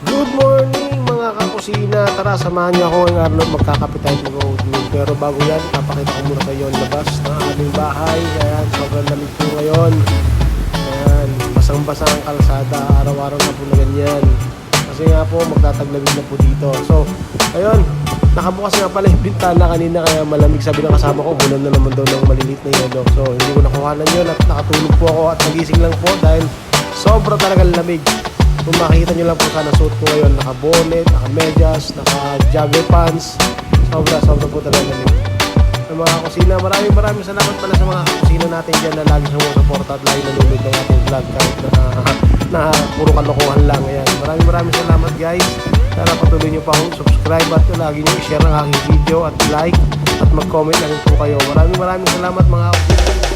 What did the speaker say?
Good morning mga kakusina. Tara, samahan niyo ako ngayong araw magkakape tayo ng oatmeal. Pero bago yan, papakita ko muna sa iyo ang labas ng aming bahay. Ayan, sobrang lamig po ngayon. Ayan, basang-basa ang kalsada. Araw-araw na po na ganyan. Kasi nga po, magtataglamig na po dito. So, ayun, nakabukas nga pala yung bintana kanina kaya malamig. Sabi ng kasama ko, bulan na naman daw ng maliliit na yelo. So, hindi ko nakuhanan yun at nakatulog po ako at nagising lang po dahil sobra talagang lamig. Kung makikita nyo lang po sana suot ko ngayon, naka-bonnet, naka-medyas, naka-jogger pants. Sobra po talaga lamig. Sa mga kusina, maraming salamat pala sa mga kusina natin dyan na lagi sumusuporta at lagi nanonood ng ating vlog kahit na puro kalokohan lang. Ayan. Maraming salamat guys. Sana patuloy nyo pa akong subscribe at lagi nyo i-share ang aking video at like at mag-comment na rin po kayo. Maraming salamat mga kusina.